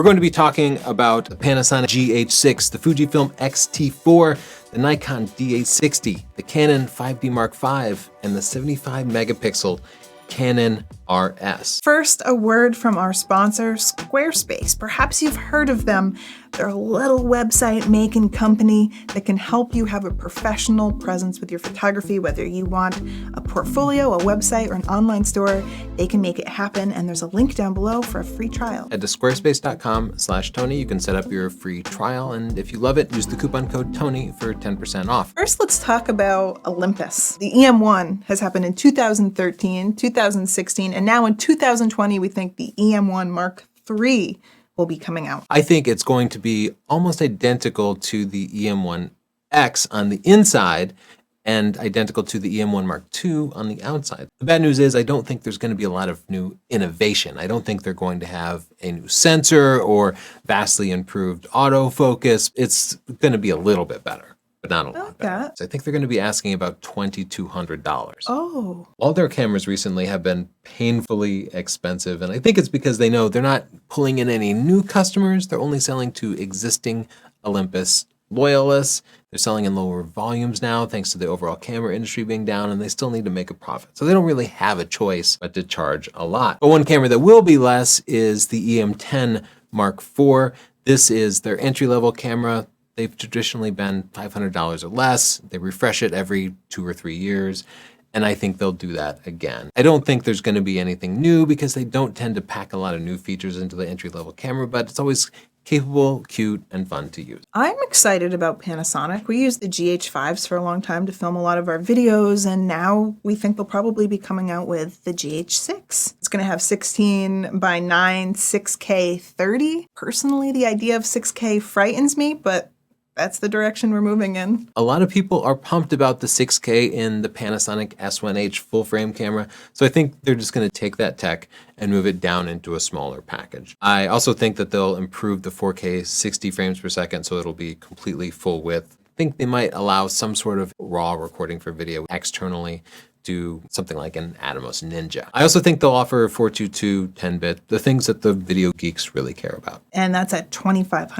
We're going to be talking about the Panasonic GH6, the Fujifilm X-T4, the Nikon D860, the Canon 5D Mark V, and the 75 megapixel Canon RS. First, a word from our sponsor, Squarespace. Perhaps you've heard of them. They're a little website making company that can help you have a professional presence with your photography, whether you want a portfolio, a website, or an online store. They can make it happen, and there's a link down below for a free trial. Head to squarespace.com/Tony. You can set up your free trial, and if you love it, use the coupon code TONY for 10% off. First, let's talk about Olympus. The E-M1 has happened in 2013, 2016, and now in 2020, we think the E-M1 Mark III will be coming out. I think it's going to be almost identical to the E-M1X on the inside and identical to the E-M1 Mark II on the outside. The bad news is I don't think there's going to be a lot of new innovation. I don't think they're going to have a new sensor or vastly improved autofocus. It's going to be a little bit better, but not a lot better. So I think they're going to be asking about $2,200. Oh. All their cameras recently have been painfully expensive, and I think it's because they know they're not pulling in any new customers. They're only selling to existing Olympus loyalists. They're selling in lower volumes now thanks to the overall camera industry being down, and they still need to make a profit. So they don't really have a choice but to charge a lot. But one camera that will be less is the EM10 Mark IV. This is their entry-level camera. They've traditionally been $500 or less. They refresh it every 2 or 3 years, and I think they'll do that again. I don't think there's going to be anything new because they don't tend to pack a lot of new features into the entry-level camera, but it's always capable, cute, and fun to use. I'm excited about Panasonic. We used the GH5s for a long time to film a lot of our videos, and now we think they'll probably be coming out with the GH6. It's going to have 16 by 9 6K 30. Personally, the idea of 6K frightens me, but that's the direction we're moving in. A lot of people are pumped about the 6K in the Panasonic S1H full frame camera, so I think they're just going to take that tech and move it down into a smaller package. I also think that they'll improve the 4K 60 frames per second so it'll be completely full width. I think they might allow some sort of raw recording for video externally, do something like an Atomos Ninja. I also think they'll offer 422 10-bit, the things that the video geeks really care about. And that's at $2,500.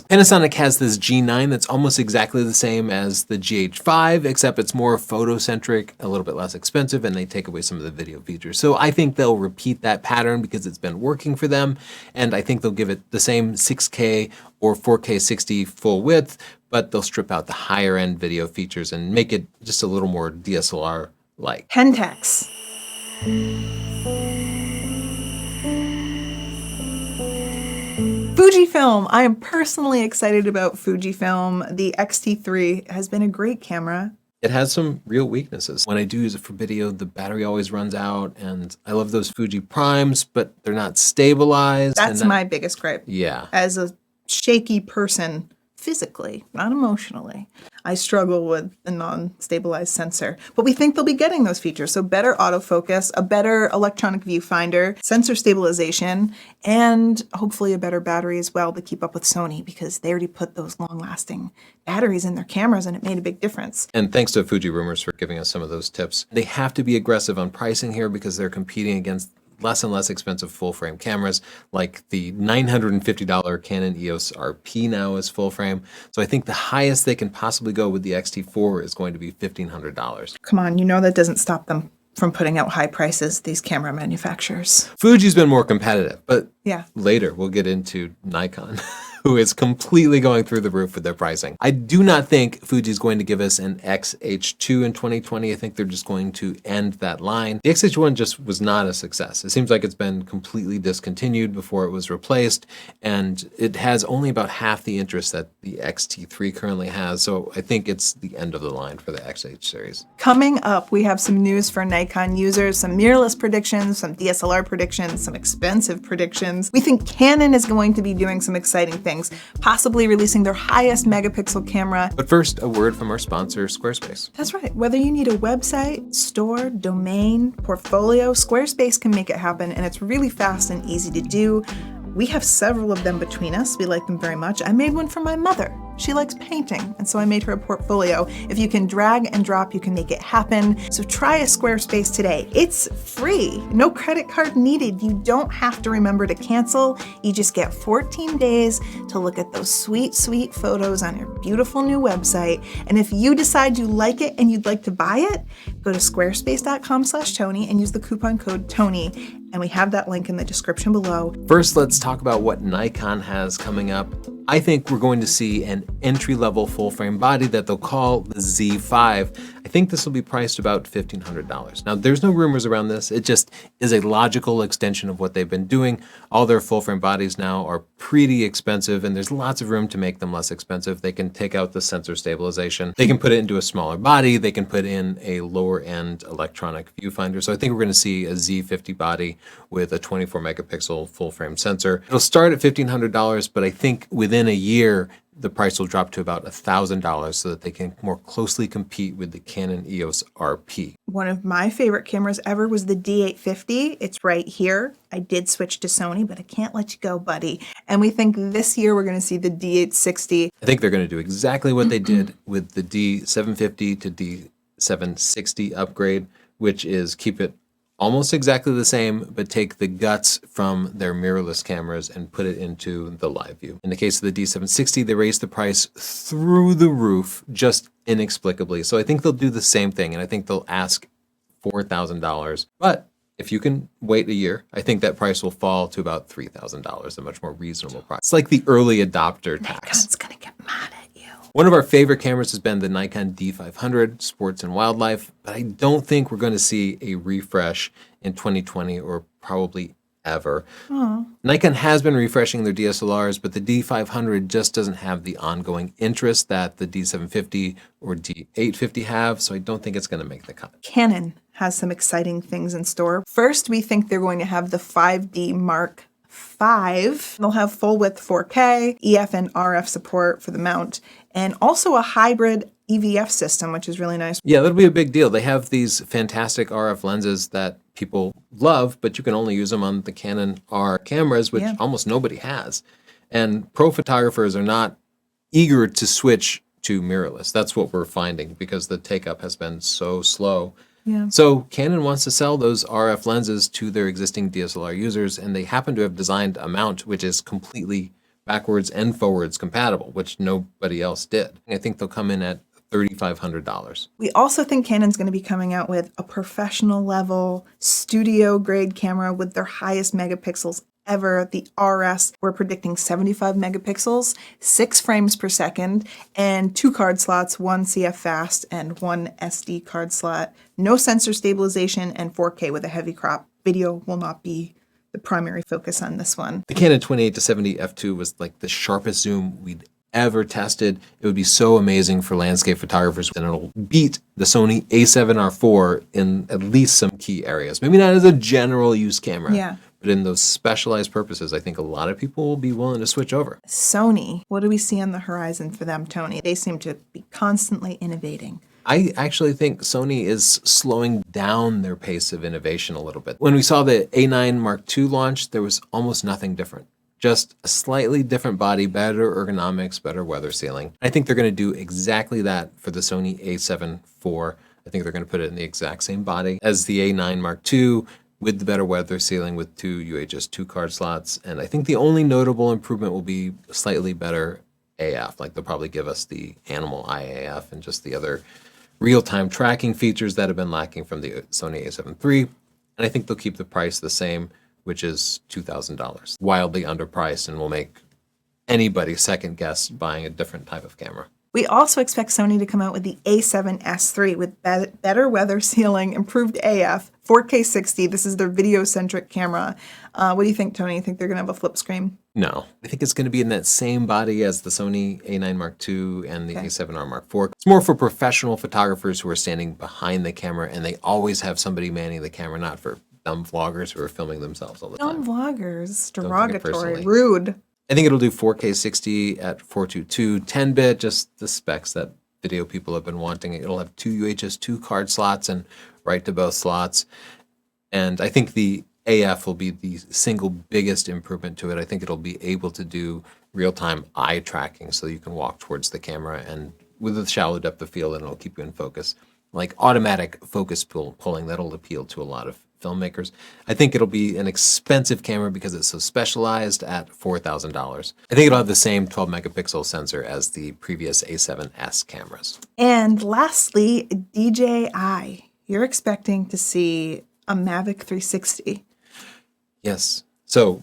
Panasonic has this G9 that's almost exactly the same as the GH5, except it's more photocentric, a little bit less expensive, and they take away some of the video features. So I think they'll repeat that pattern because it's been working for them, and I think they'll give it the same 6K or 4K 60 full width, but they'll strip out the higher end video features and make it just a little more DSLR-like. Pentax. Fujifilm. I am personally excited about Fujifilm. The X-T3 has been a great camera. It has some real weaknesses. When I do use it for video, the battery always runs out, and I love those Fuji Primes, but they're not stabilized. That's my biggest gripe. Yeah. As a shaky person, physically, not emotionally, I struggle with a non-stabilized sensor. But we think they'll be getting those features. So better autofocus, a better electronic viewfinder, sensor stabilization, and hopefully a better battery as well to keep up with Sony, because they already put those long-lasting batteries in their cameras and it made a big difference. And thanks to Fuji Rumors for giving us some of those tips. They have to be aggressive on pricing here because they're competing against less and less expensive full frame cameras, like the $950 Canon EOS RP now is full frame. So I think the highest they can possibly go with the X-T4 is going to be $1,500. Come on, you know that doesn't stop them from putting out high prices, these camera manufacturers. Fuji's been more competitive, but yeah, later we'll get into Nikon, who is completely going through the roof with their pricing. I do not think Fuji's going to give us an X-H2 in 2020. I think they're just going to end that line. The X-H1 just was not a success. It seems like it's been completely discontinued before it was replaced, and it has only about half the interest that the X-T3 currently has, so I think it's the end of the line for the X-H series. Coming up, we have some news for Nikon users, some mirrorless predictions, some DSLR predictions, some expensive predictions. We think Canon is going to be doing some exciting things, possibly releasing their highest megapixel camera. But first, a word from our sponsor, Squarespace. That's right. Whether you need a website, store, domain, portfolio, Squarespace can make it happen, and it's really fast and easy to do. We have several of them between us. We like them very much. I made one for my mother. She likes painting, and so I made her a portfolio. If you can drag and drop, you can make it happen. So try a Squarespace today. It's free, no credit card needed. You don't have to remember to cancel. You just get 14 days to look at those sweet, sweet photos on your beautiful new website. And if you decide you like it and you'd like to buy it, go to squarespace.com/Tony and use the coupon code Tony. And we have that link in the description below. First, let's talk about what Nikon has coming up. I think we're going to see an entry-level full-frame body that they'll call the Z5. I think this will be priced about $1,500. Now, there's no rumors around this. It just is a logical extension of what they've been doing. All their full-frame bodies now are pretty expensive, and there's lots of room to make them less expensive. They can take out the sensor stabilization. They can put it into a smaller body. They can put in a lower-end electronic viewfinder. So I think we're going to see a Z50 body with a 24 megapixel full-frame sensor. It'll start at $1,500, but I think within a year, the price will drop to about $1,000 so that they can more closely compete with the Canon EOS RP. One of my favorite cameras ever was the D850. It's right here. I did switch to Sony, but I can't let you go, buddy. And we think this year we're going to see the D860. I think they're going to do exactly what they did with the D750 to D760 upgrade, which is keep it almost exactly the same, but take the guts from their mirrorless cameras and put it into the live view. In the case of the D760, they raised the price through the roof, just inexplicably. So I think they'll do the same thing, and I think they'll ask $4,000. But if you can wait a year, I think that price will fall to about $3,000, a much more reasonable price. It's like the early adopter tax. Nikon's gonna get mad at you. One of our favorite cameras has been the Nikon D500 Sports and Wildlife, but I don't think we're going to see a refresh in 2020 or probably ever. Nikon has been refreshing their DSLRs, but the D500 just doesn't have the ongoing interest that the D750 or D850 have, so I don't think it's going to make the cut. Canon has some exciting things in store. First, we think they're going to have the 5D Mark III. They'll have full width 4K, EF and RF support for the mount, and also a hybrid EVF system, which is really nice. Yeah, that'll be a big deal. They have these fantastic RF lenses that people love, but you can only use them on the Canon R cameras, which almost nobody has. And pro photographers are not eager to switch to mirrorless. That's what we're finding because the take-up has been so slow. Yeah. So Canon wants to sell those RF lenses to their existing DSLR users, and they happen to have designed a mount which is completely backwards and forwards compatible, which nobody else did. I think they'll come in at $3,500. We also think Canon's going to be coming out with a professional level studio grade camera with their highest megapixels ever, the RS. We're predicting 75 megapixels, 6 frames per second, and 2 card slots, 1 CF fast and 1 SD card slot. No sensor stabilization and 4K with a heavy crop. Video will not be the primary focus on this one. The Canon 28-70 f2 was like the sharpest zoom we'd ever tested. It would be so amazing for landscape photographers, and it'll beat the Sony A7S III in at least some key areas. Maybe not as a general use camera, but in those specialized purposes, I think a lot of people will be willing to switch over. Sony, what do we see on the horizon for them, Tony? They seem to be constantly innovating. I actually think Sony is slowing down their pace of innovation a little bit. When we saw the A9 Mark II launch, there was almost nothing different. Just a slightly different body, better ergonomics, better weather sealing. I think they're going to do exactly that for the Sony A7 IV. I think they're going to put it in the exact same body as the A9 Mark II with the better weather sealing with 2 UHS-2 card slots. And I think the only notable improvement will be slightly better AF. Like they'll probably give us the animal eye AF and just the other real-time tracking features that have been lacking from the Sony A7 III. And I think they'll keep the price the same, which is $2,000. Wildly underpriced and will make anybody second guess buying a different type of camera. We also expect Sony to come out with the A7S III with better weather sealing, improved AF, 4K 60. This is their video-centric camera. What do you think, Tony? You think they're going to have a flip screen? No. I think it's going to be in that same body as the Sony A9 Mark II and the A7R Mark IV. It's more for professional photographers who are standing behind the camera, and they always have somebody manning the camera, not for dumb vloggers who are filming themselves all the time. Dumb vloggers, Don't take it derogatory, personally. rude. I think it'll do 4K 60 at 422 10-bit, just the specs that video people have been wanting. It'll have 2 UHS-2 card slots and right to both slots. And I think the AF will be the single biggest improvement to it. I think it'll be able to do real-time eye tracking, so you can walk towards the camera and with a shallow depth of field, and it'll keep you in focus. Like automatic focus pulling, that'll appeal to a lot of filmmakers. I think it'll be an expensive camera because it's so specialized at $4,000. I think it'll have the same 12 megapixel sensor as the previous A7S cameras. And lastly, DJI. You're expecting to see a Mavic 360. Yes. So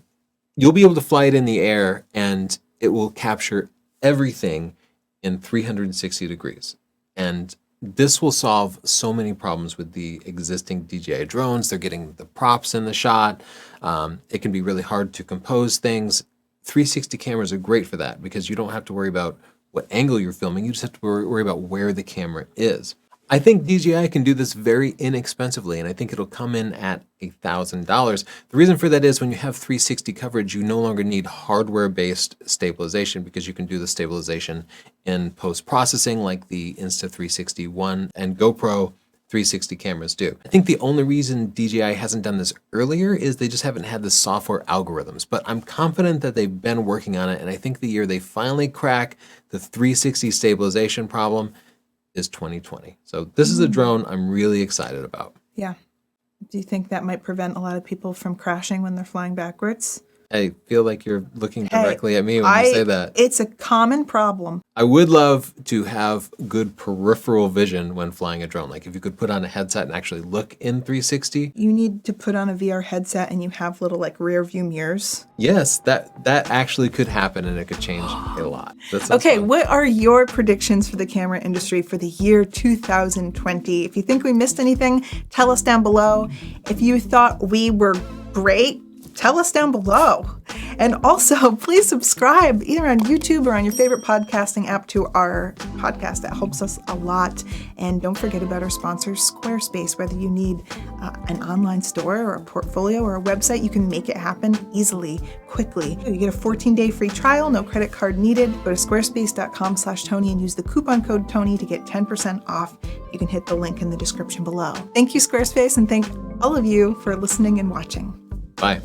you'll be able to fly it in the air and it will capture everything in 360 degrees. And this will solve so many problems with the existing DJI drones. They're getting the props in the shot. It can be really hard to compose things. 360 cameras are great for that because you don't have to worry about what angle you're filming. You just have to worry about where the camera is. I think DJI can do this very inexpensively, and I think it'll come in at $1,000. The reason for that is when you have 360 coverage, you no longer need hardware-based stabilization because you can do the stabilization in post-processing like the Insta360 One and GoPro 360 cameras do. I think the only reason DJI hasn't done this earlier is they just haven't had the software algorithms, but I'm confident that they've been working on it, and I think the year they finally crack the 360 stabilization problem is 2020. So this is a drone I'm really excited about. Yeah. Do you think that might prevent a lot of people from crashing when they're flying backwards? I feel like you're looking directly at me when you say that. It's a common problem. I would love to have good peripheral vision when flying a drone. Like if you could put on a headset and actually look in 360. You need to put on a VR headset and you have little like rear view mirrors. Yes, that actually could happen and it could change a lot. Okay, fun. what are your predictions for the camera industry for the year 2020? If you think we missed anything, tell us down below. If you thought we were great, tell us down below. And also, please subscribe either on YouTube or on your favorite podcasting app to our podcast. That helps us a lot. And don't forget about our sponsor, Squarespace. Whether you need an online store or a portfolio or a website, you can make it happen easily, quickly. You get a 14-day free trial, no credit card needed. Go to squarespace.com/Tony and use the coupon code Tony to get 10% off. You can hit the link in the description below. Thank you, Squarespace, and thank all of you for listening and watching. Bye.